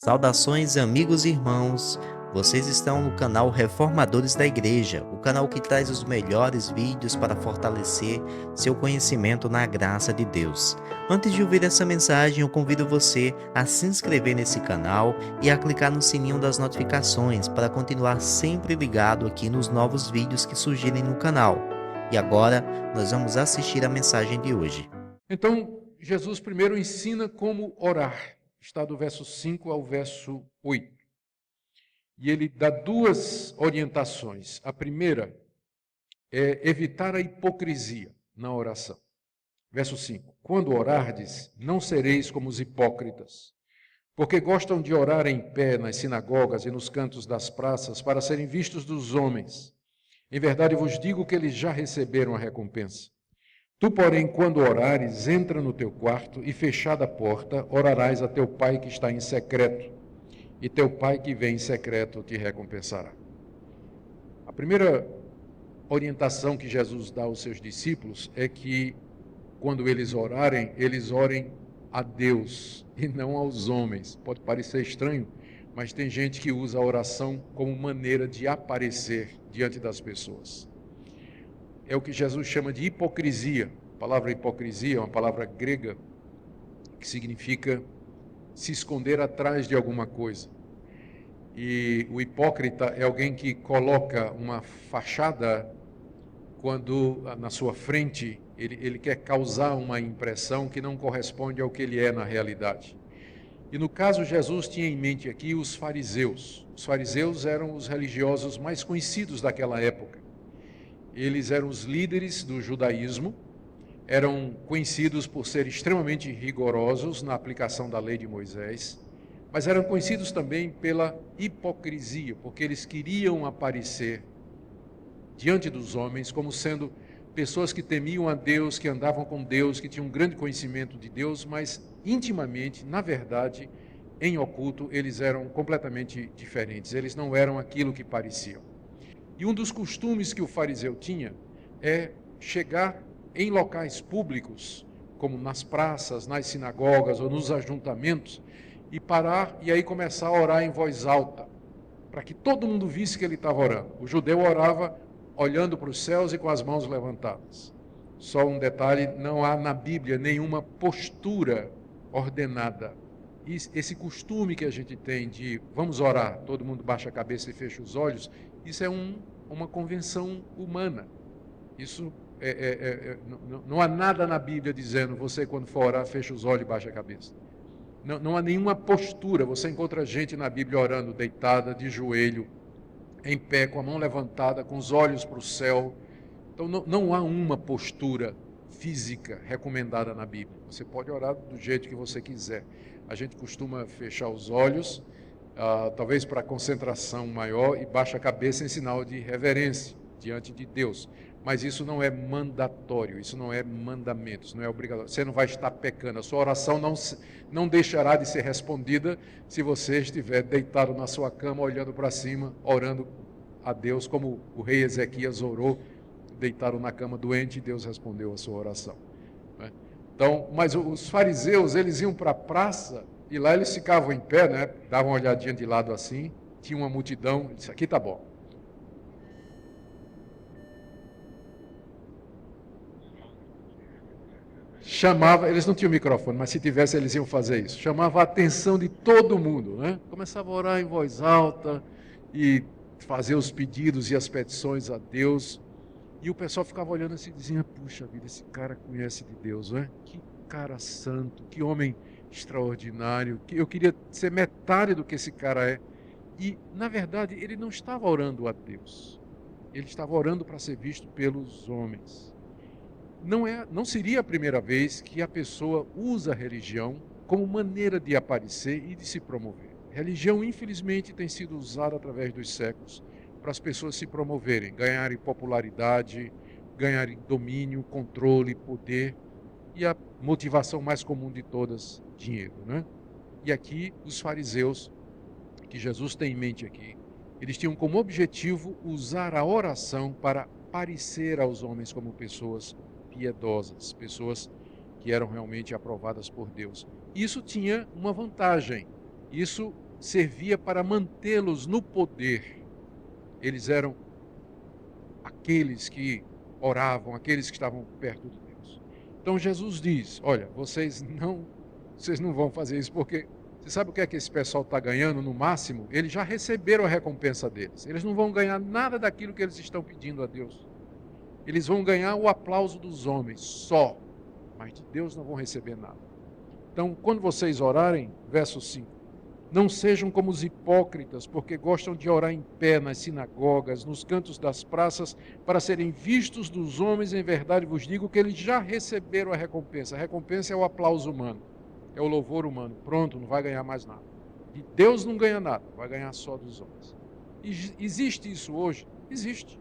Saudações, amigos e irmãos. Vocês estão no canal Reformadores da Igreja, o canal que traz os melhores vídeos para fortalecer seu conhecimento na graça de Deus. Antes de ouvir essa mensagem, eu convido você a se inscrever nesse canal e a clicar no sininho das notificações para continuar sempre ligado aqui nos novos vídeos que surgirem no canal. E agora, nós vamos assistir a mensagem de hoje. Então, Jesus primeiro ensina como orar. Está do verso 5 ao verso 8. E ele dá duas orientações. A primeira é evitar a hipocrisia na oração. Verso 5. Quando orardes, não sereis como os hipócritas, porque gostam de orar em pé nas sinagogas e nos cantos das praças para serem vistos dos homens. Em verdade vos digo que eles já receberam a recompensa. Tu, porém, quando orares, entra no teu quarto e, fechada a porta, orarás a teu pai que está em secreto, e teu pai que vem em secreto te recompensará. A primeira orientação que Jesus dá aos seus discípulos é que, quando eles orem a Deus e não aos homens. Pode parecer estranho, mas tem gente que usa a oração como maneira de aparecer diante das pessoas. É o que Jesus chama de hipocrisia. A palavra hipocrisia é uma palavra grega que significa se esconder atrás de alguma coisa. E o hipócrita é alguém que coloca uma fachada quando na sua frente ele quer causar uma impressão que não corresponde ao que ele é na realidade. E no caso, Jesus tinha em mente aqui os fariseus. Os fariseus eram os religiosos mais conhecidos daquela época. Eles eram os líderes do judaísmo, eram conhecidos por ser extremamente rigorosos na aplicação da lei de Moisés, mas eram conhecidos também pela hipocrisia, porque eles queriam aparecer diante dos homens como sendo pessoas que temiam a Deus, que andavam com Deus, que tinham um grande conhecimento de Deus, mas intimamente, na verdade, em oculto, eles eram completamente diferentes, eles não eram aquilo que pareciam. E um dos costumes que o fariseu tinha é chegar em locais públicos, como nas praças, nas sinagogas ou nos ajuntamentos, e parar e aí começar a orar em voz alta, para que todo mundo visse que ele estava orando. O judeu orava olhando para os céus e com as mãos levantadas. Só um detalhe, não há na Bíblia nenhuma postura ordenada. Esse costume que a gente tem de vamos orar, todo mundo baixa a cabeça e fecha os olhos, isso é uma convenção humana. Isso não há nada na Bíblia dizendo você quando for orar fecha os olhos e baixa a cabeça. Não há nenhuma postura. Você encontra gente na Bíblia orando deitada, de joelho, em pé, com a mão levantada, com os olhos para o céu. Então não há uma postura física recomendada na Bíblia. Você pode orar do jeito que você quiser. A gente costuma fechar os olhos, talvez para concentração maior, e baixa a cabeça em sinal de reverência diante de Deus. Mas isso não é mandatório, isso não é mandamento, isso não é obrigatório. Você não vai estar pecando, a sua oração não deixará de ser respondida se você estiver deitado na sua cama, olhando para cima, orando a Deus, como o rei Ezequias orou, deitado na cama doente, e Deus respondeu a sua oração. Então, mas os fariseus, eles iam para a praça, e lá eles ficavam em pé, né? Davam uma olhadinha de lado assim, tinha uma multidão, disse, aqui tá bom. Chamava, eles não tinham microfone, mas se tivesse eles iam fazer isso. Chamava a atenção de todo mundo, né? Começava a orar em voz alta e fazer os pedidos e as petições a Deus. E o pessoal ficava olhando assim e dizia, puxa vida, esse cara conhece de Deus, não é? Que cara santo, que homem extraordinário, que eu queria ser metade do que esse cara é. E, na verdade, ele não estava orando a Deus. Ele estava orando para ser visto pelos homens. Não seria a primeira vez que a pessoa usa a religião como maneira de aparecer e de se promover. Religião, infelizmente, tem sido usada através dos séculos para as pessoas se promoverem, ganharem popularidade, ganharem domínio, controle, poder e a motivação mais comum de todas, dinheiro, né? E aqui os fariseus, que Jesus tem em mente aqui, eles tinham como objetivo usar a oração para parecer aos homens como pessoas piedosas, pessoas que eram realmente aprovadas por Deus. Isso tinha uma vantagem. Isso servia para mantê-los no poder. Eles eram aqueles que oravam, aqueles que estavam perto de Deus. Então Jesus diz, olha, vocês não vão fazer isso, porque você sabe o que é que esse pessoal está ganhando no máximo? Eles já receberam a recompensa deles. Eles não vão ganhar nada daquilo que eles estão pedindo a Deus. Eles vão ganhar o aplauso dos homens só, mas de Deus não vão receber nada. Então, quando vocês orarem, verso 5, não sejam como os hipócritas, porque gostam de orar em pé nas sinagogas, nos cantos das praças, para serem vistos dos homens. Em verdade vos digo que eles já receberam a recompensa. A recompensa é o aplauso humano, é o louvor humano. Pronto, não vai ganhar mais nada. De Deus não ganha nada, vai ganhar só dos homens. Existe isso hoje? Existe.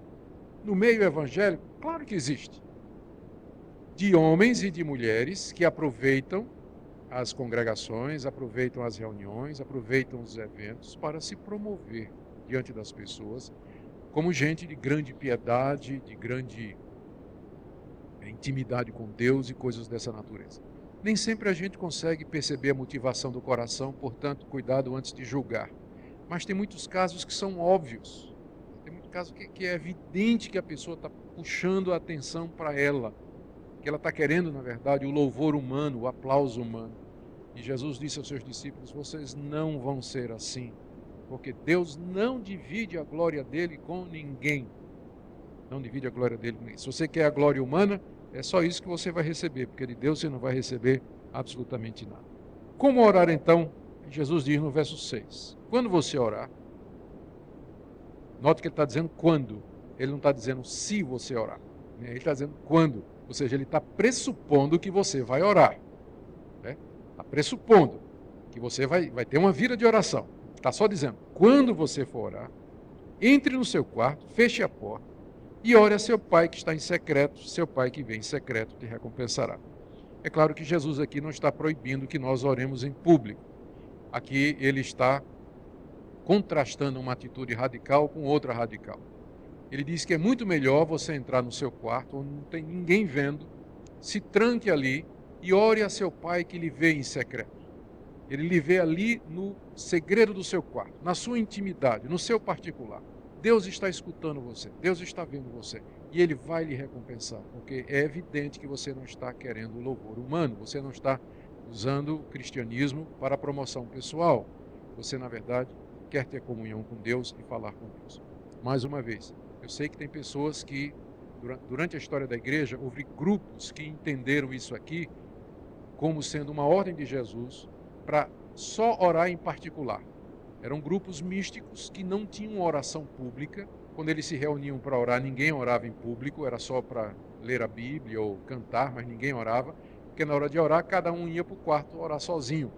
No meio evangélico, claro que existe. De homens e de mulheres que aproveitam as congregações, aproveitam as reuniões, aproveitam os eventos para se promover diante das pessoas como gente de grande piedade, de grande intimidade com Deus e coisas dessa natureza. Nem sempre a gente consegue perceber a motivação do coração, portanto, cuidado antes de julgar. Mas tem muitos casos que são óbvios. Tem muito caso que é evidente que a pessoa está puxando a atenção para ela, que ela está querendo, na verdade, o louvor humano, o aplauso humano. E Jesus disse aos seus discípulos, vocês não vão ser assim, porque Deus não divide a glória dele com ninguém. Não divide a glória dele com ninguém. Se você quer a glória humana, é só isso que você vai receber, porque de Deus você não vai receber absolutamente nada. Como orar então? Jesus diz no verso 6, quando você orar, note que ele está dizendo quando, ele não está dizendo se você orar, ele está dizendo quando, ou seja, ele está pressupondo que você vai orar. Está pressupondo que você vai ter uma vida de oração. Está só dizendo, quando você for orar, entre no seu quarto, feche a porta e ore a seu pai que está em secreto, seu pai que vem em secreto te recompensará. É claro que Jesus aqui não está proibindo que nós oremos em público. Aqui ele está contrastando uma atitude radical com outra radical. Ele diz que é muito melhor você entrar no seu quarto, onde não tem ninguém vendo, se tranque ali, e ore a seu pai que lhe vê em secreto. Ele lhe vê ali no segredo do seu quarto, na sua intimidade, no seu particular. Deus está escutando você, Deus está vendo você. E Ele vai lhe recompensar, porque é evidente que você não está querendo o louvor humano, você não está usando o cristianismo para a promoção pessoal. Você, na verdade, quer ter comunhão com Deus e falar com Deus. Mais uma vez, eu sei que tem pessoas que, durante a história da igreja, houve grupos que entenderam isso aqui como sendo uma ordem de Jesus para só orar em particular. Eram grupos místicos que não tinham oração pública. Quando eles se reuniam para orar, ninguém orava em público, era só para ler a Bíblia ou cantar, mas ninguém orava, porque na hora de orar, cada um ia para o quarto orar sozinho.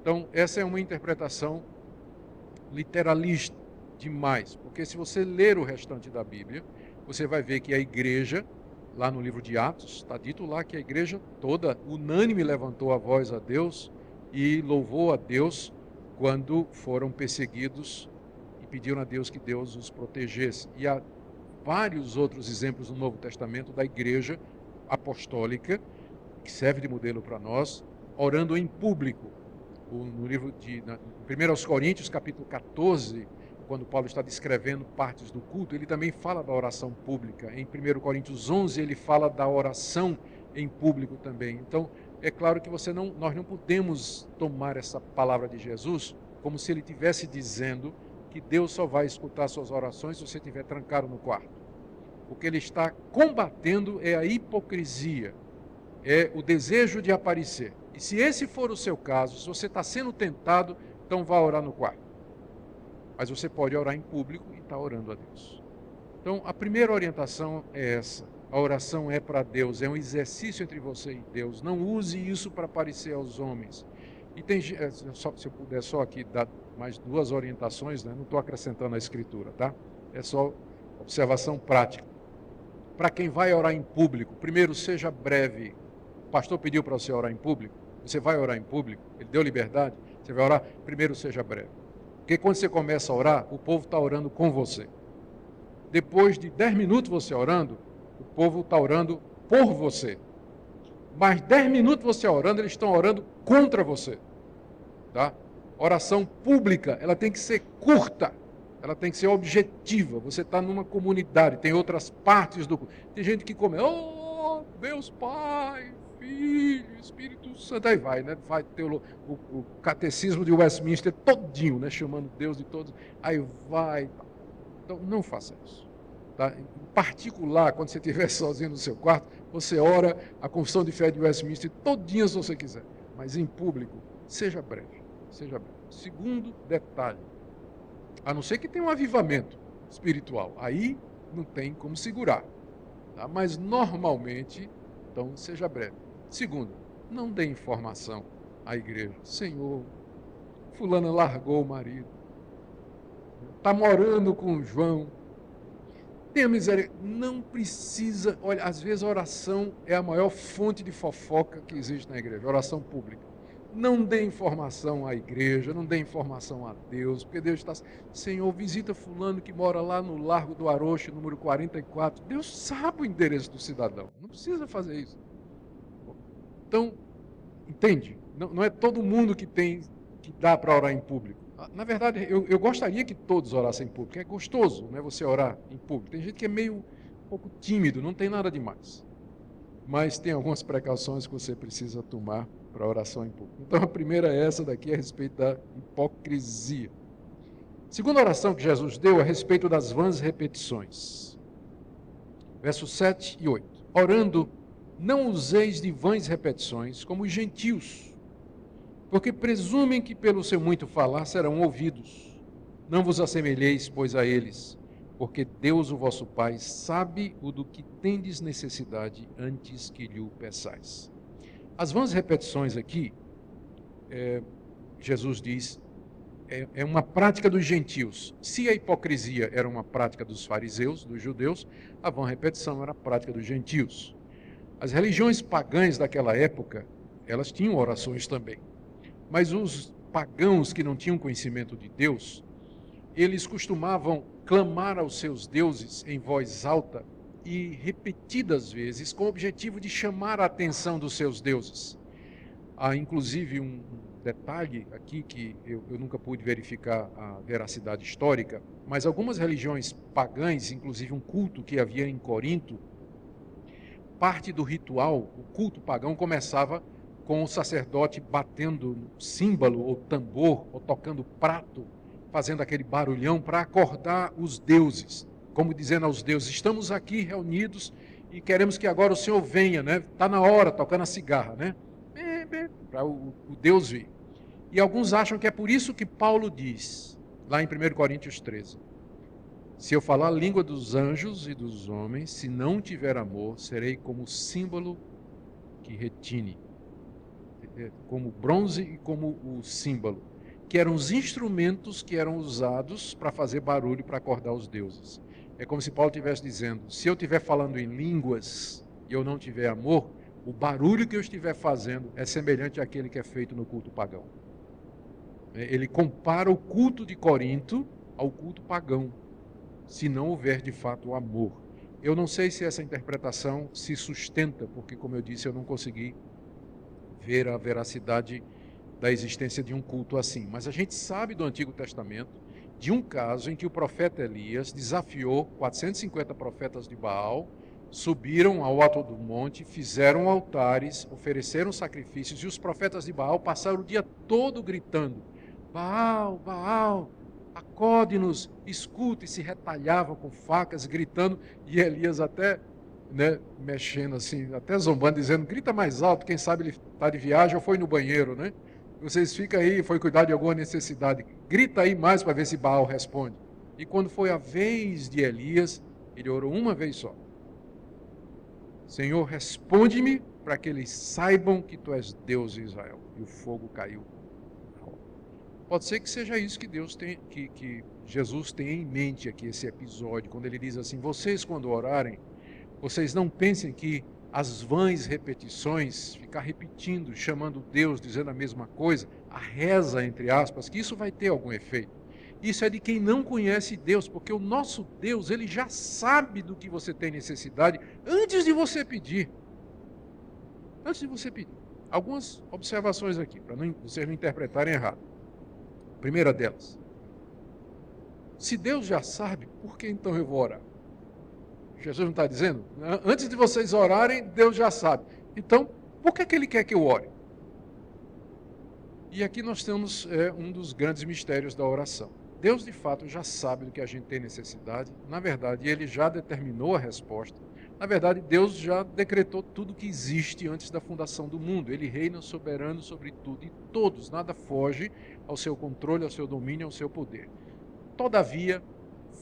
Então, essa é uma interpretação literalista demais, porque se você ler o restante da Bíblia, você vai ver que a igreja, lá no livro de Atos, está dito lá que a igreja toda, unânime, levantou a voz a Deus e louvou a Deus quando foram perseguidos e pediram a Deus que Deus os protegesse. E há vários outros exemplos no Novo Testamento da igreja apostólica, que serve de modelo para nós, orando em público. No livro de 1 Coríntios, capítulo 14, quando Paulo está descrevendo partes do culto, ele também fala da oração pública. Em 1 Coríntios 11, ele fala da oração em público também. Então, é claro que nós não podemos tomar essa palavra de Jesus como se ele estivesse dizendo que Deus só vai escutar suas orações se você estiver trancado no quarto. O que ele está combatendo é a hipocrisia, é o desejo de aparecer. E se esse for o seu caso, se você está sendo tentado, então vá orar no quarto. Mas você pode orar em público e estar orando a Deus. Então, a primeira orientação é essa. A oração é para Deus, é um exercício entre você e Deus. Não use isso para aparecer aos homens. E tem, se eu puder só aqui dar mais duas orientações, né? Não estou acrescentando a escritura, tá? É só observação prática. Para quem vai orar em público, primeiro seja breve. O pastor pediu para você orar em público, você vai orar em público, ele deu liberdade, você vai orar, primeiro seja breve. Porque quando você começa a orar, o povo está orando com você. Depois de 10 minutos você orando, o povo está orando por você. Mais 10 minutos você orando, eles estão orando contra você. Tá? Oração pública, ela tem que ser curta, ela tem que ser objetiva. Você está numa comunidade, tem outras partes do... Tem gente que come, oh, Deus Pai, Filho, Espírito Santo, aí vai, né? Vai ter o catecismo de Westminster todinho, né? Chamando Deus de todos, aí vai. Então, não faça isso. Tá? Em particular, quando você estiver sozinho no seu quarto, você ora a confissão de fé de Westminster todinha se você quiser. Mas em público, seja breve. Seja breve. Segundo detalhe, a não ser que tenha um avivamento espiritual, aí não tem como segurar. Tá? Mas normalmente, então seja breve. Segundo, não dê informação à igreja. Senhor, fulana largou o marido, está morando com o João. Tenha misericórdia. Não precisa. Olha, às vezes a oração é a maior fonte de fofoca que existe na igreja, oração pública. Não dê informação à igreja, não dê informação a Deus, porque Deus está... Senhor, visita fulano que mora lá no Largo do Arocho, número 44. Deus sabe o endereço do cidadão. Não precisa fazer isso. Então, entende? Não é todo mundo que dá para orar em público. Na verdade, eu gostaria que todos orassem em público. É gostoso, né, você orar em público. Tem gente que é meio um pouco tímido, não tem nada demais. Mas tem algumas precauções que você precisa tomar para oração em público. Então, a primeira é essa daqui, a respeito da hipocrisia. Segunda oração que Jesus deu a respeito das vãs repetições. Versos 7 e 8. Orando, não useis de vãs repetições, como os gentios, porque presumem que pelo seu muito falar serão ouvidos. Não vos assemelheis, pois, a eles, porque Deus, o vosso Pai, sabe o do que tendes necessidade antes que lhe o peçais. As vãs repetições aqui, Jesus diz, é uma prática dos gentios. Se a hipocrisia era uma prática dos fariseus, dos judeus, a vã repetição era a prática dos gentios. As religiões pagãs daquela época, elas tinham orações também. Mas os pagãos que não tinham conhecimento de Deus, eles costumavam clamar aos seus deuses em voz alta e repetidas vezes, com o objetivo de chamar a atenção dos seus deuses. Há inclusive um detalhe aqui que eu nunca pude verificar a veracidade histórica, mas algumas religiões pagãs, inclusive um culto que havia em Corinto, parte do ritual, o culto pagão começava com o sacerdote batendo símbolo ou tambor, ou tocando prato, fazendo aquele barulhão para acordar os deuses, como dizendo aos deuses, estamos aqui reunidos e queremos que agora o Senhor venha, né? Está na hora, tocando a cigarra, né? Para o Deus vir. E alguns acham que é por isso que Paulo diz, lá em 1 Coríntios 13, se eu falar a língua dos anjos e dos homens, se não tiver amor, serei como símbolo que retine, como bronze e como o símbolo, que eram os instrumentos que eram usados para fazer barulho, para acordar os deuses. É como se Paulo estivesse dizendo, se eu estiver falando em línguas e eu não tiver amor, o barulho que eu estiver fazendo é semelhante àquele que é feito no culto pagão. Ele compara o culto de Corinto ao culto pagão, se não houver de fato o amor. Eu não sei se essa interpretação se sustenta, porque, como eu disse, eu não consegui ver a veracidade da existência de um culto assim. Mas a gente sabe do Antigo Testamento de um caso em que o profeta Elias desafiou 450 profetas de Baal, subiram ao alto do monte, fizeram altares, ofereceram sacrifícios, e os profetas de Baal passaram o dia todo gritando, Baal, Baal, acode-nos, escute, e se retalhavam com facas, gritando, e Elias até, né, mexendo assim, até zombando, dizendo, grita mais alto, quem sabe ele está de viagem ou foi no banheiro, né? Vocês ficam aí, foi cuidar de alguma necessidade, grita aí mais para ver se Baal responde. E quando foi a vez de Elias, ele orou uma vez só. Senhor, responde-me para que eles saibam que tu és Deus em Israel. E o fogo caiu. Pode ser que seja isso que Deus tem, que Jesus tem em mente aqui, esse episódio, quando ele diz assim, vocês quando orarem, vocês não pensem que as vãs repetições, ficar repetindo, chamando Deus, dizendo a mesma coisa, a reza, entre aspas, que isso vai ter algum efeito. Isso é de quem não conhece Deus, porque o nosso Deus, ele já sabe do que você tem necessidade antes de você pedir. Antes de você pedir. Algumas observações aqui, para vocês não interpretarem errado. Primeira delas. Se Deus já sabe, por que então eu vou orar? Jesus não está dizendo? Antes de vocês orarem, Deus já sabe. Então, por que Ele quer que eu ore? E aqui nós temos um dos grandes mistérios da oração. Deus, de fato, já sabe do que a gente tem necessidade. Na verdade, Ele já determinou a resposta. Na verdade, Deus já decretou tudo que existe antes da fundação do mundo. Ele reina soberano sobre tudo e todos. Nada foge ao seu controle, ao seu domínio, ao seu poder. Todavia,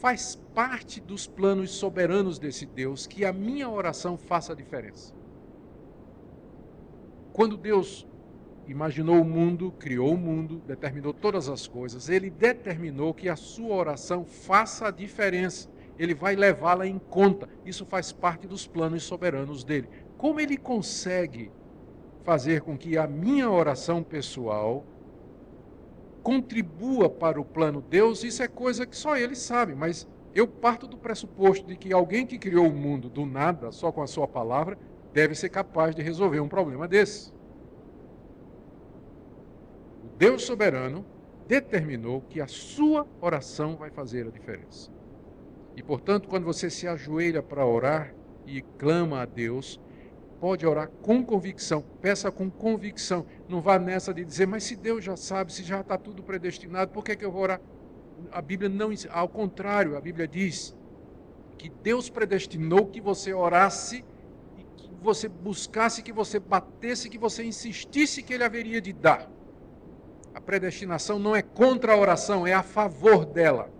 faz parte dos planos soberanos desse Deus que a minha oração faça a diferença. Quando Deus imaginou o mundo, criou o mundo, determinou todas as coisas, Ele determinou que a sua oração faça a diferença. Ele vai levá-la em conta. Isso faz parte dos planos soberanos dele. Como Ele consegue fazer com que a minha oração pessoal contribua para o plano Deus, isso é coisa que só Ele sabe, mas eu parto do pressuposto de que alguém que criou o mundo do nada, só com a sua palavra, deve ser capaz de resolver um problema desse. O Deus soberano determinou que a sua oração vai fazer a diferença. E, portanto, quando você se ajoelha para orar e clama a Deus, pode orar com convicção, peça com convicção. Não vá nessa de dizer, mas se Deus já sabe, se já está tudo predestinado, por que eu vou orar? A Bíblia não, ao contrário, a Bíblia diz que Deus predestinou que você orasse, e que você buscasse, que você batesse, que você insistisse que Ele haveria de dar. A predestinação não é contra a oração, é a favor dela.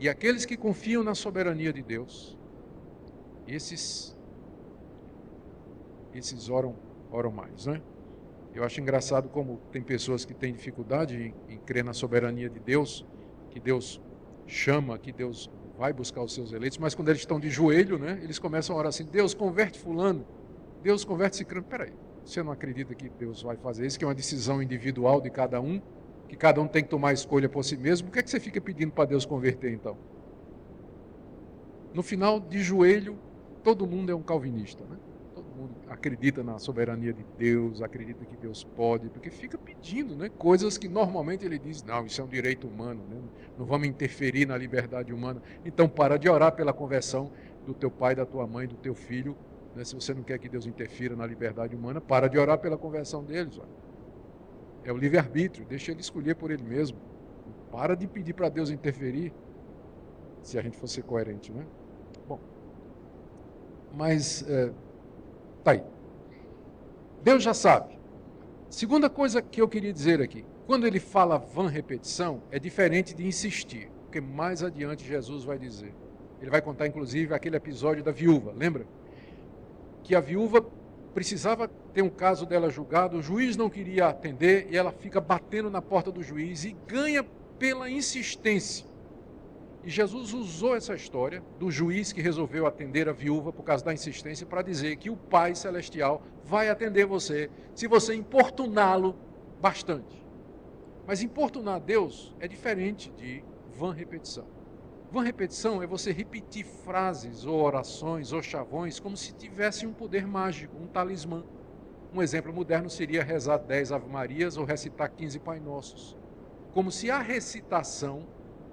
E aqueles que confiam na soberania de Deus, esses oram mais, né? Eu acho engraçado como tem pessoas que têm dificuldade em crer na soberania de Deus, que Deus chama, que Deus vai buscar os seus eleitos, mas quando eles estão de joelho, né, eles começam a orar assim, Deus converte fulano, Deus converte ciclano. Peraí, você não acredita que Deus vai fazer isso, que é uma decisão individual de cada um, que cada um tem que tomar a escolha por si mesmo? Por que você fica pedindo para Deus converter então? No final, de joelho, todo mundo é um calvinista, né? Todo mundo acredita na soberania de Deus, acredita que Deus pode, porque fica pedindo, né, coisas que normalmente ele diz, não, isso é um direito humano, né? Não vamos interferir na liberdade humana. Então para de orar pela conversão do teu pai, da tua mãe, do teu filho, né? Se você não quer que Deus interfira na liberdade humana, para de orar pela conversão deles. Olha. É o livre-arbítrio, deixa ele escolher por ele mesmo. Para de pedir para Deus interferir, se a gente for ser coerente, né? Bom, mas tá aí. Deus já sabe. Segunda coisa que eu queria dizer aqui, quando ele fala vã repetição, é diferente de insistir, porque mais adiante Jesus vai dizer. Ele vai contar, inclusive, aquele episódio da viúva, lembra? Que a viúva precisava ter um caso dela julgado, o juiz não queria atender, e ela fica batendo na porta do juiz e ganha pela insistência. E Jesus usou essa história do juiz que resolveu atender a viúva por causa da insistência para dizer que o Pai Celestial vai atender você se você importuná-lo bastante. Mas importunar Deus é diferente de vã repetição. Vã repetição é você repetir frases ou orações ou chavões como se tivesse um poder mágico, um talismã. Um exemplo moderno seria rezar 10 Ave-Marias ou recitar 15 Pai Nossos. Como se a recitação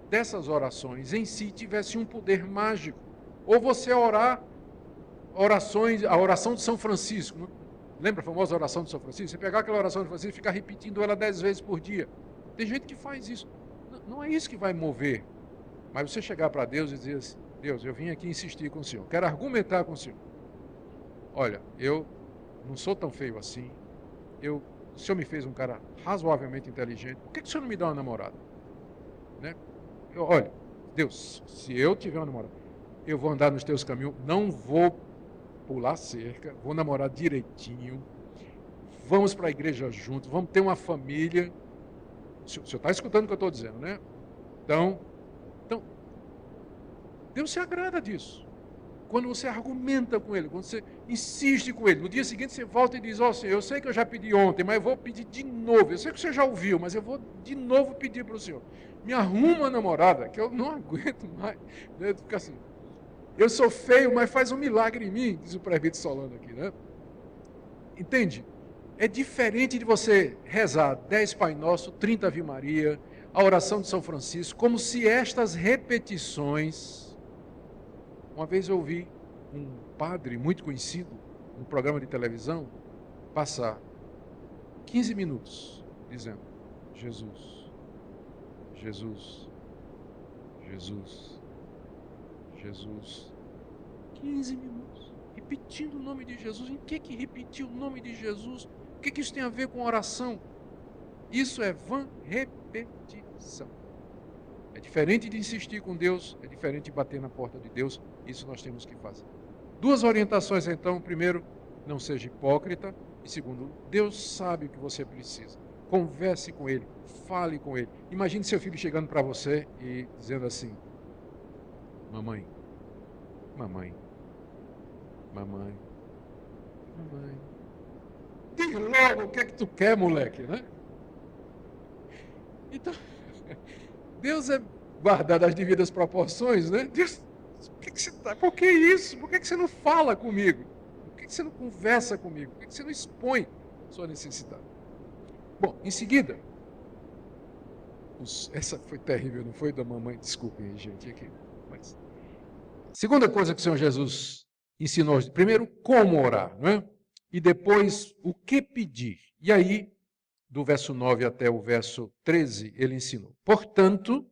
dessas orações em si tivesse um poder mágico. Ou você orar a oração de São Francisco. Lembra a famosa oração de São Francisco? Você pegar aquela oração de Francisco e ficar repetindo ela 10 vezes por dia. Tem gente que faz isso. Não é isso que vai mover. Mas você chegar para Deus e dizer assim, Deus, eu vim aqui insistir com o Senhor, quero argumentar com o Senhor. Olha, eu não sou tão feio assim, o Senhor me fez um cara razoavelmente inteligente, por que o Senhor não me dá uma namorada? Né? Olha, Deus, se eu tiver uma namorada, eu vou andar nos teus caminhos, não vou pular cerca, vou namorar direitinho, vamos para a igreja juntos, vamos ter uma família. O senhor está escutando o que eu estou dizendo, né? Então, Deus se agrada disso. Quando você argumenta com Ele, quando você insiste com Ele, no dia seguinte você volta e diz, ó Senhor, eu sei que eu já pedi ontem, mas eu vou pedir de novo. Eu sei que você já ouviu, mas eu vou de novo pedir para o Senhor. Me arruma uma namorada, que eu não aguento mais. Né? Fica assim, eu sou feio, mas faz um milagre em mim, diz o presbítero Solano aqui, né? Entende? é diferente de você rezar 10 Pai Nosso, 30 Ave Maria, a oração de São Francisco, como se estas repetições... Uma vez eu ouvi um padre muito conhecido, num programa de televisão, passar 15 minutos dizendo: Jesus, Jesus, Jesus, Jesus. 15 minutos, repetindo o nome de Jesus. Em que repetir o nome de Jesus? O que isso tem a ver com oração? Isso é vã repetição. É diferente de insistir com Deus, é diferente de bater na porta de Deus. Isso nós temos que fazer. Duas orientações então. Primeiro, não seja hipócrita. E segundo, Deus sabe o que você precisa. Converse com Ele, fale com Ele. Imagine seu filho chegando para você e dizendo assim: mamãe, mamãe, mamãe, mamãe. Diz logo o que é que tu quer, moleque, né? Então, Deus é guardado as devidas proporções, né? Deus, por que isso? Por que você não fala comigo? Por que você não conversa comigo? Por que você não expõe sua necessidade? Bom, em seguida, essa foi terrível, não foi da mamãe? Desculpem, gente, aqui. Mas, segunda coisa que o Senhor Jesus ensinou, primeiro, como orar, não é? E depois, o que pedir. E aí, do verso 9 até o verso 13, ele ensinou: portanto,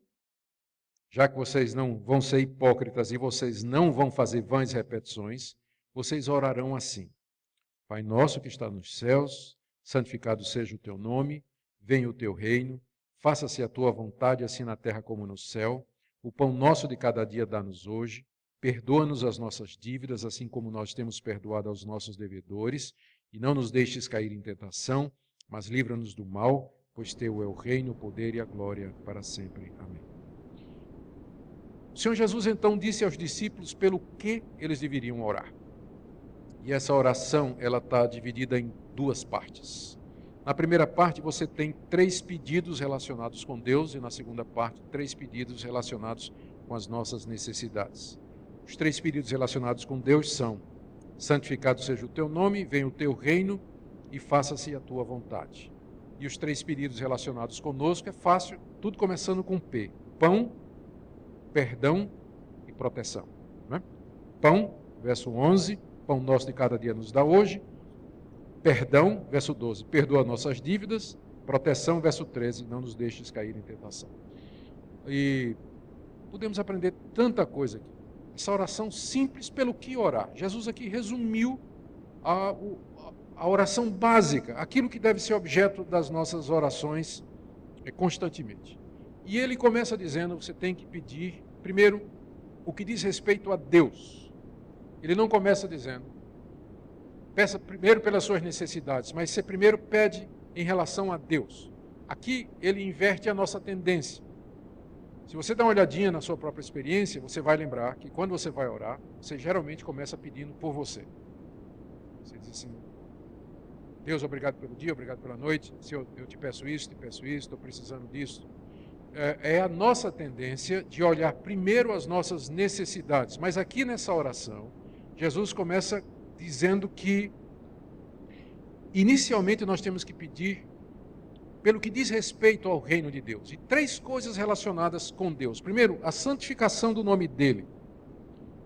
já que vocês não vão ser hipócritas e vocês não vão fazer vãs repetições, vocês orarão assim: Pai nosso que está nos céus, santificado seja o teu nome, venha o teu reino, faça-se a tua vontade, assim na terra como no céu. O pão nosso de cada dia dá-nos hoje. Perdoa-nos as nossas dívidas, assim como nós temos perdoado aos nossos devedores, e não nos deixes cair em tentação, mas livra-nos do mal, pois teu é o reino, o poder e a glória para sempre. Amém. O Senhor Jesus então disse aos discípulos pelo que eles deveriam orar. E essa oração, ela está dividida em duas partes. Na primeira parte você tem 3 pedidos relacionados com Deus, e na segunda parte 3 pedidos relacionados com as nossas necessidades. Os 3 pedidos relacionados com Deus são: santificado seja o teu nome, venha o teu reino e faça-se a tua vontade. E os 3 pedidos relacionados conosco é fácil, tudo começando com P: pão, perdão e proteção. Né? Pão, verso 11, pão nosso de cada dia nos dá hoje. Perdão, verso 12, perdoa nossas dívidas. Proteção, verso 13, não nos deixes cair em tentação. E podemos aprender tanta coisa aqui. Essa oração simples pelo que orar. Jesus aqui resumiu a oração básica, aquilo que deve ser objeto das nossas orações constantemente. E ele começa dizendo: você tem que pedir, primeiro, o que diz respeito a Deus. Ele não começa dizendo: peça primeiro pelas suas necessidades, mas você primeiro pede em relação a Deus. Aqui ele inverte a nossa tendência. Se você dá uma olhadinha na sua própria experiência, você vai lembrar que quando você vai orar, você geralmente começa pedindo por você. Você diz assim: Deus, obrigado pelo dia, obrigado pela noite, Senhor, eu te peço isso, estou precisando disso. É a nossa tendência de olhar primeiro as nossas necessidades. Mas aqui nessa oração, Jesus começa dizendo que, inicialmente, nós temos que pedir pelo que diz respeito ao reino de Deus. E 3 coisas relacionadas com Deus. Primeiro, a santificação do nome dele.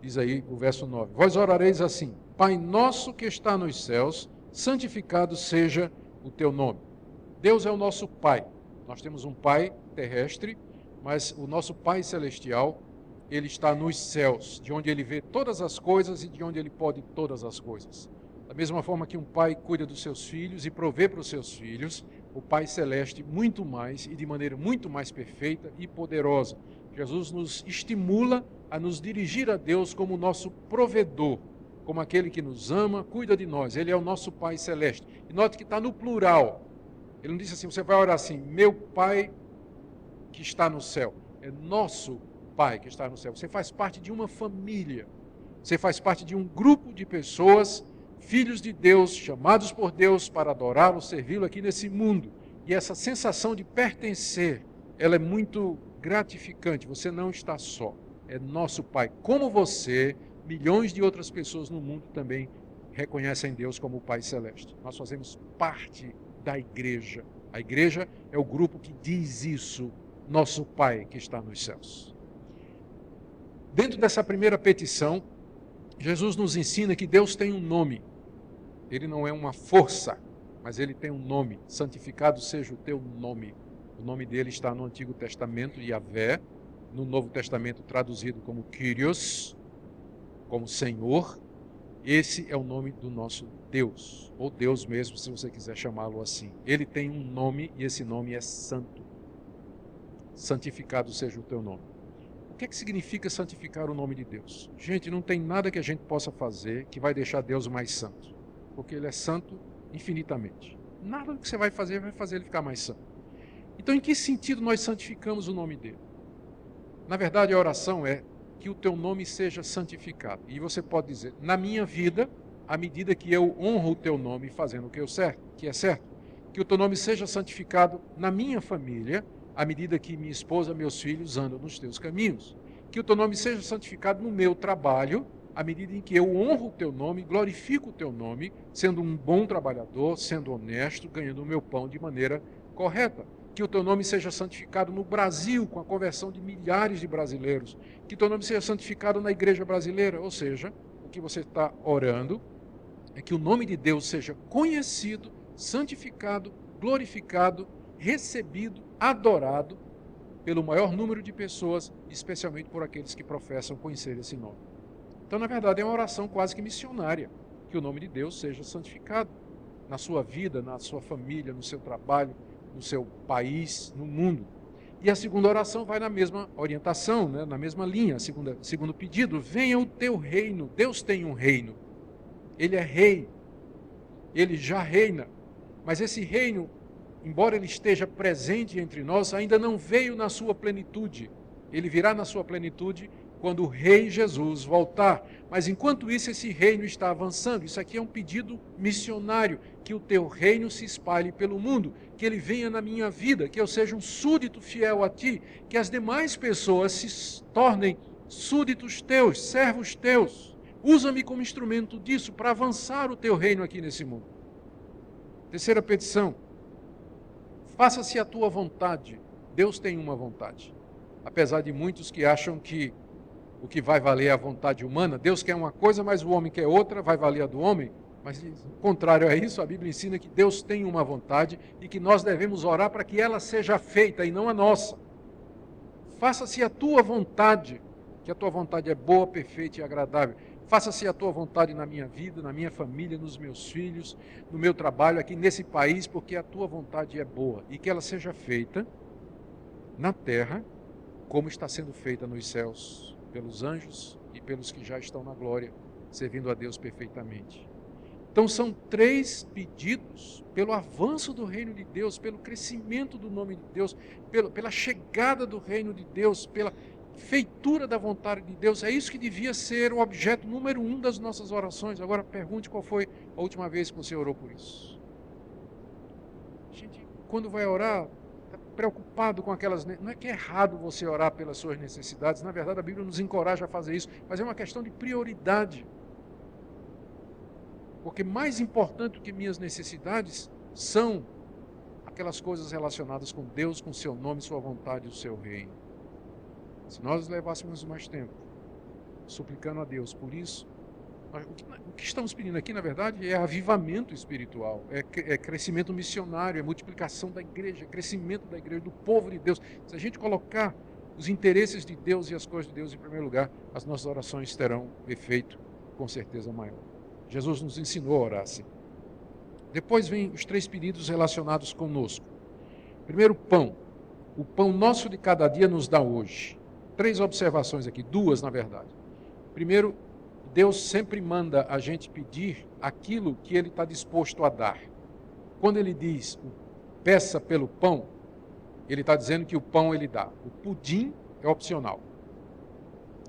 Diz aí o verso 9: vós orareis assim: Pai nosso que está nos céus, santificado seja o teu nome. Deus é o nosso Pai. Nós temos um Pai terrestre, mas o nosso Pai celestial, ele está nos céus, de onde ele vê todas as coisas e de onde ele pode todas as coisas. Da mesma forma que um pai cuida dos seus filhos e provê para os seus filhos, o Pai Celeste muito mais e de maneira muito mais perfeita e poderosa. Jesus nos estimula a nos dirigir a Deus como nosso provedor, como aquele que nos ama, cuida de nós. Ele é o nosso Pai Celeste. E note que está no plural. Ele não disse assim: você vai orar assim, meu Pai que está no céu. É nosso Pai que está no céu. Você faz parte de uma família. Você faz parte de um grupo de pessoas, filhos de Deus, chamados por Deus para adorá-lo, servi-lo aqui nesse mundo. E essa sensação de pertencer, ela é muito gratificante. Você não está só. É nosso Pai. Como você, milhões de outras pessoas no mundo também reconhecem Deus como o Pai Celeste. Nós fazemos parte da igreja. A igreja é o grupo que diz isso, nosso Pai que está nos céus. Dentro dessa primeira petição, Jesus nos ensina que Deus tem um nome. Ele não é uma força, mas ele tem um nome. Santificado seja o teu nome. O nome dele está no Antigo Testamento, Yahvé, no Novo Testamento traduzido como Kyrios, como Senhor. Esse é o nome do nosso Deus, ou Deus mesmo, se você quiser chamá-lo assim. Ele tem um nome e esse nome é santo. Santificado seja o teu nome. O que é que significa santificar o nome de Deus? Gente, não tem nada que a gente possa fazer que vai deixar Deus mais santo, porque ele é santo infinitamente. Nada do que você vai fazer ele ficar mais santo. Então, em que sentido nós santificamos o nome dele? Na verdade, a oração é que o teu nome seja santificado. E você pode dizer, na minha vida, à medida que eu honro o teu nome fazendo o que é certo, que o teu nome seja santificado na minha família, à medida que minha esposa, meus filhos andam nos teus caminhos. Que o teu nome seja santificado no meu trabalho, à medida em que eu honro o teu nome, glorifico o teu nome, sendo um bom trabalhador, sendo honesto, ganhando o meu pão de maneira correta. Que o teu nome seja santificado no Brasil, com a conversão de milhares de brasileiros. Que o teu nome seja santificado na igreja brasileira. Ou seja, o que você está orando é que o nome de Deus seja conhecido, santificado, glorificado, recebido, adorado pelo maior número de pessoas, especialmente por aqueles que professam conhecer esse nome. Então, na verdade, é uma oração quase que missionária, que o nome de Deus seja santificado na sua vida, na sua família, no seu trabalho, no seu país, no mundo. E a segunda oração vai na mesma orientação, né? Na mesma linha. Segundo pedido, venha o teu reino. Deus tem um reino. Ele é rei. Ele já reina. Mas esse reino, embora ele esteja presente entre nós, ainda não veio na sua plenitude. Ele virá na sua plenitude quando o Rei Jesus voltar. Mas enquanto isso, esse reino está avançando. Isso aqui é um pedido missionário, que o teu reino se espalhe pelo mundo, que ele venha na minha vida, que eu seja um súdito fiel a ti, que as demais pessoas se tornem súditos teus, servos teus. Usa-me como instrumento disso para avançar o teu reino aqui nesse mundo. Terceira petição. Faça-se a tua vontade. Deus tem uma vontade. Apesar de muitos que acham que o que vai valer é a vontade humana, Deus quer uma coisa, mas o homem quer outra, vai valer a do homem. Mas, contrário a isso, a Bíblia ensina que Deus tem uma vontade e que nós devemos orar para que ela seja feita e não a nossa. Faça-se a tua vontade, que a tua vontade é boa, perfeita e agradável. Faça-se a tua vontade na minha vida, na minha família, nos meus filhos, no meu trabalho, aqui nesse país, porque a tua vontade é boa e que ela seja feita na terra, como está sendo feita nos céus, pelos anjos e pelos que já estão na glória, servindo a Deus perfeitamente. Então são 3 pedidos pelo avanço do reino de Deus, pelo crescimento do nome de Deus, pela chegada do reino de Deus, pela feitura da vontade de Deus. É isso que devia ser o objeto número 1 das nossas orações. Agora pergunte qual foi a última vez que você orou por isso. A gente, quando vai orar, está preocupado com aquelas... Não é que é errado você orar pelas suas necessidades, na verdade a Bíblia nos encoraja a fazer isso, mas é uma questão de prioridade. Porque mais importante do que minhas necessidades são aquelas coisas relacionadas com Deus, com seu nome, sua vontade e o seu reino. Se nós levássemos mais tempo suplicando a Deus por isso, o que estamos pedindo aqui, na verdade, é avivamento espiritual, é crescimento missionário, é multiplicação da igreja, é crescimento da igreja, do povo de Deus. Se a gente colocar os interesses de Deus e as coisas de Deus em primeiro lugar, as nossas orações terão efeito com certeza maior. Jesus nos ensinou a orar assim. Depois vem os 3 pedidos relacionados conosco. Primeiro, pão. O pão nosso de cada dia nos dá hoje. 3 observações aqui, 2 na verdade. Primeiro, Deus sempre manda a gente pedir aquilo que Ele está disposto a dar. Quando Ele diz, peça pelo pão, Ele está dizendo que o pão Ele dá. O pudim é opcional.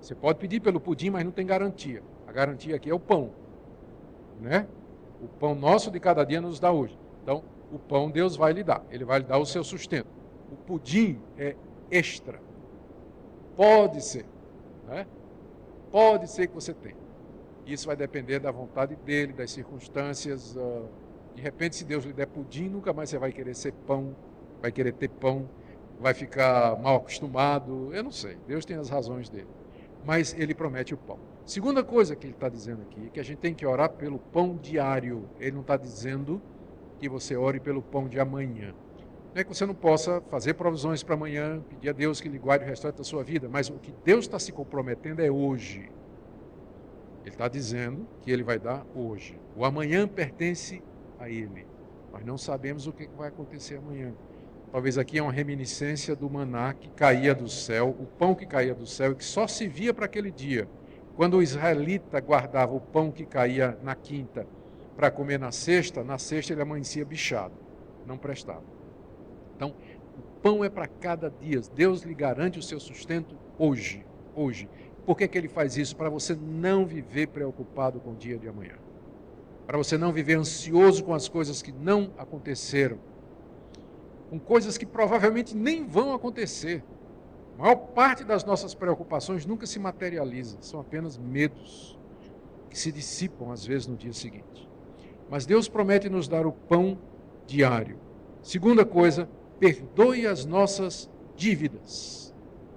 Você pode pedir pelo pudim, mas não tem garantia. A garantia aqui é o pão. Né? O pão nosso de cada dia nos dá hoje. Então, o pão Deus vai lhe dar. Ele vai lhe dar o seu sustento. O pudim é extra. Pode ser. Né? Pode ser que você tenha. Isso vai depender da vontade dele, das circunstâncias. De repente, se Deus lhe der pudim, nunca mais você vai querer ser pão, vai querer ter pão, vai ficar mal acostumado. Eu não sei, Deus tem as razões dele. Mas ele promete o pão. Segunda coisa que ele está dizendo aqui, é que a gente tem que orar pelo pão diário. Ele não está dizendo que você ore pelo pão de amanhã. Não é que você não possa fazer provisões para amanhã, pedir a Deus que lhe guarde o restante da sua vida, mas o que Deus está se comprometendo é hoje. Ele está dizendo que ele vai dar hoje. O amanhã pertence a ele. Nós não sabemos o que vai acontecer amanhã. Talvez aqui é uma reminiscência do maná que caía do céu, o pão que caía do céu e que só se via para aquele dia. Quando o israelita guardava o pão que caía na quinta para comer na sexta ele amanhecia bichado, não prestava. Então, o pão é para cada dia. Deus lhe garante o seu sustento hoje. Hoje. Por que ele faz isso? Para você não viver preocupado com o dia de amanhã. Para você não viver ansioso com as coisas que não aconteceram. Com coisas que provavelmente nem vão acontecer. A maior parte das nossas preocupações nunca se materializa. São apenas medos que se dissipam às vezes no dia seguinte. Mas Deus promete nos dar o pão diário. Segunda coisa, perdoe as nossas dívidas.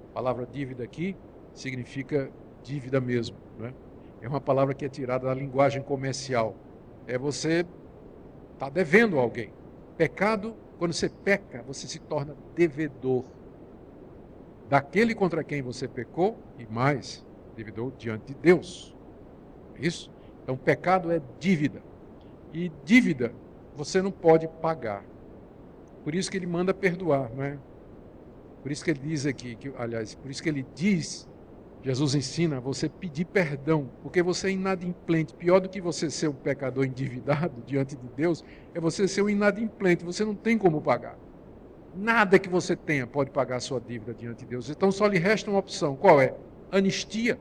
A palavra dívida aqui significa dívida mesmo, né? É uma palavra que é tirada da linguagem comercial. É você está devendo a alguém. Pecado, quando você peca, você se torna devedor daquele contra quem você pecou e mais, devedor diante de Deus. É isso? Então, pecado é dívida. E dívida você não pode pagar. Por isso que ele manda perdoar, não é? Por isso que ele diz aqui, por isso que ele diz, Jesus ensina a você pedir perdão, porque você é inadimplente. Pior do que você ser um pecador endividado diante de Deus, é você ser um inadimplente, você não tem como pagar. Nada que você tenha pode pagar a sua dívida diante de Deus. Então só lhe resta uma opção, qual é? Anistia,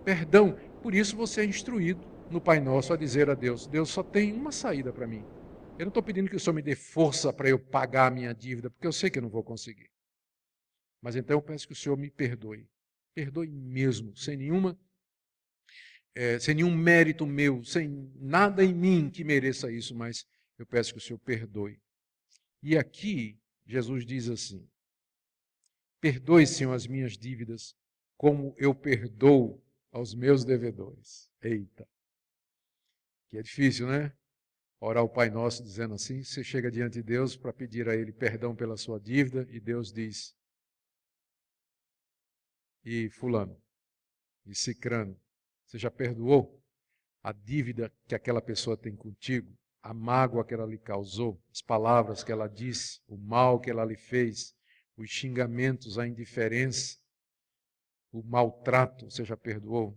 perdão. Por isso você é instruído no Pai Nosso a dizer a Deus, Deus só tem uma saída para mim. Eu não estou pedindo que o Senhor me dê força para eu pagar a minha dívida, porque eu sei que eu não vou conseguir. Mas então eu peço que o Senhor me perdoe. Perdoe mesmo, sem nenhum mérito meu, sem nada em mim que mereça isso, mas eu peço que o Senhor perdoe. E aqui, Jesus diz assim, perdoe, Senhor, as minhas dívidas, como eu perdoo aos meus devedores. Eita, que é difícil, né? Orar o Pai Nosso dizendo assim, você chega diante de Deus para pedir a Ele perdão pela sua dívida, e Deus diz, e fulano, e cicrano, você já perdoou a dívida que aquela pessoa tem contigo? A mágoa que ela lhe causou, as palavras que ela disse, o mal que ela lhe fez, os xingamentos, a indiferença, o maltrato, você já perdoou?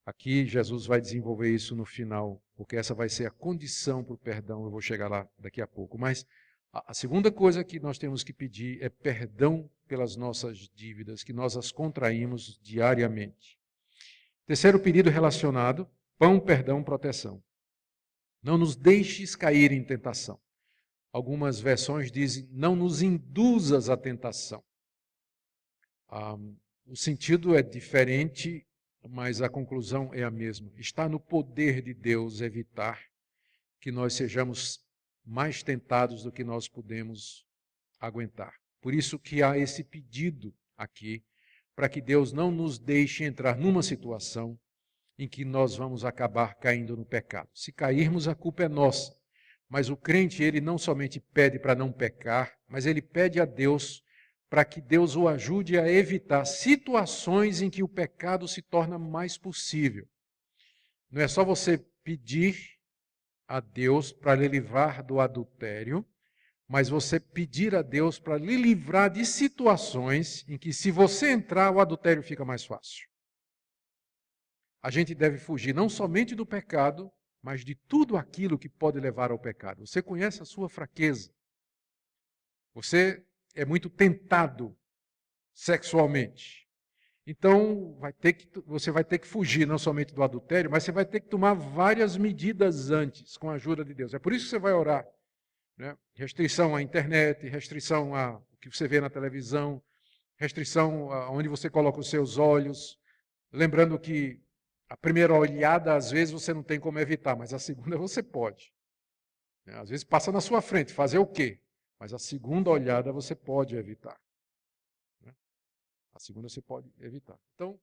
Aqui Jesus vai desenvolver isso no final, porque essa vai ser a condição para o perdão, eu vou chegar lá daqui a pouco. Mas a segunda coisa que nós temos que pedir é perdão pelas nossas dívidas, que nós as contraímos diariamente. Terceiro pedido relacionado, pão, perdão, proteção. Não nos deixes cair em tentação. Algumas versões dizem, não nos induzas à tentação. O sentido é diferente, mas a conclusão é a mesma. Está no poder de Deus evitar que nós sejamos mais tentados do que nós podemos aguentar. Por isso que há esse pedido aqui, para que Deus não nos deixe entrar numa situação em que nós vamos acabar caindo no pecado. Se cairmos, a culpa é nossa. Mas o crente, ele não somente pede para não pecar, mas ele pede a Deus para que Deus o ajude a evitar situações em que o pecado se torna mais possível. Não é só você pedir a Deus para lhe livrar do adultério, mas você pedir a Deus para lhe livrar de situações em que, se você entrar, o adultério fica mais fácil. A gente deve fugir não somente do pecado, mas de tudo aquilo que pode levar ao pecado. Você conhece a sua fraqueza. Você é muito tentado sexualmente. Então, você vai ter que fugir não somente do adultério, mas você vai ter que tomar várias medidas antes, com a ajuda de Deus. É por isso que você vai orar. Né? Restrição à internet, restrição ao que você vê na televisão, restrição a onde você coloca os seus olhos. Lembrando que A primeira olhada, às vezes, você não tem como evitar, mas a segunda você pode. Às vezes passa na sua frente, fazer o quê? Mas a segunda olhada você pode evitar. A segunda você pode evitar. Então,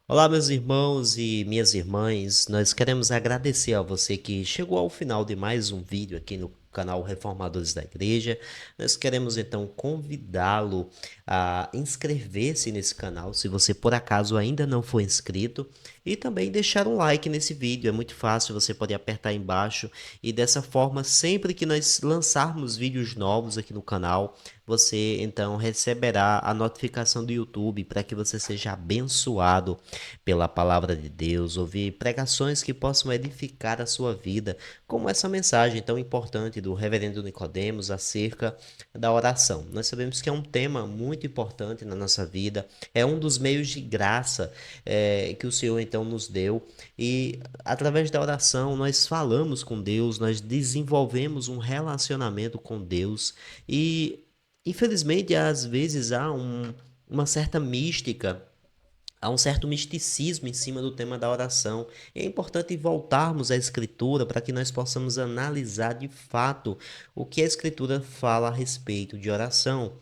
Olá, meus irmãos e minhas irmãs. Nós queremos agradecer a você que chegou ao final de mais um vídeo aqui no canal Reformadores da Igreja. Nós queremos então convidá-lo a inscrever-se nesse canal, se você por acaso ainda não for inscrito, e também deixar um like nesse vídeo. É muito fácil, você pode apertar aí embaixo e dessa forma, sempre que nós lançarmos vídeos novos aqui no canal, você então receberá a notificação do YouTube para que você seja abençoado pela palavra de Deus, ouvir pregações que possam edificar a sua vida, como essa mensagem tão importante do Reverendo Nicodemos acerca da oração. Nós sabemos que é um tema muito importante na nossa vida, é um dos meios de graça que o Senhor então nos deu, e através da oração nós falamos com Deus, nós desenvolvemos um relacionamento com Deus, e infelizmente às vezes há uma certa mística. Há um certo misticismo em cima do tema da oração. E é importante voltarmos à Escritura para que nós possamos analisar de fato o que a Escritura fala a respeito de oração.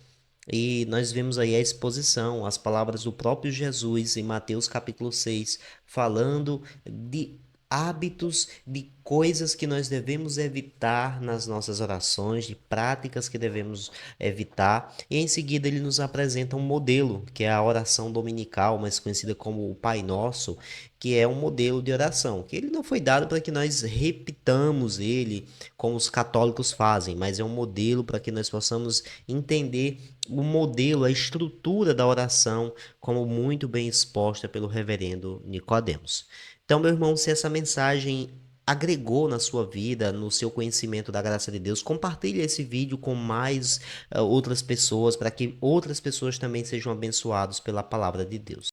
E nós vemos aí a exposição, as palavras do próprio Jesus em Mateus capítulo 6, falando de hábitos, de coisas que nós devemos evitar nas nossas orações, de práticas que devemos evitar. E em seguida ele nos apresenta um modelo, que é a oração dominical, mais conhecida como o Pai Nosso, que é um modelo de oração, que ele não foi dado para que nós repitamos ele como os católicos fazem, mas é um modelo para que nós possamos entender o modelo, a estrutura da oração, como muito bem exposta pelo reverendo Nicodemos. Então, meu irmão, se essa mensagem agregou na sua vida, no seu conhecimento da graça de Deus, compartilhe esse vídeo com mais outras pessoas, para que outras pessoas também sejam abençoadas pela palavra de Deus.